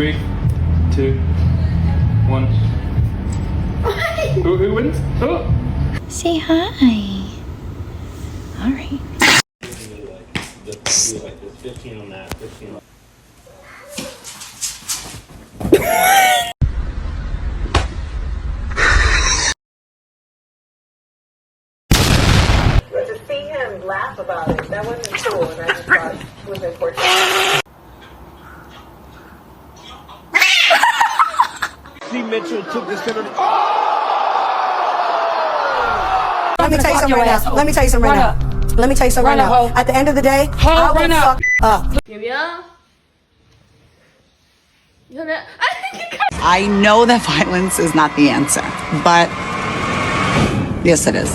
3, 2, 1. Who wins? Oh. Say hi. All right. Just do like this, 15 on that, 15 on But to see him laugh about it, that wasn't cool, and I just thought it was important. See Mitchell took this to the... Let me tell you something right now. Let me tell you something right now. Let me tell you something right now. At the end of the day, I will fuck up. I know that violence is not the answer, but yes, it is.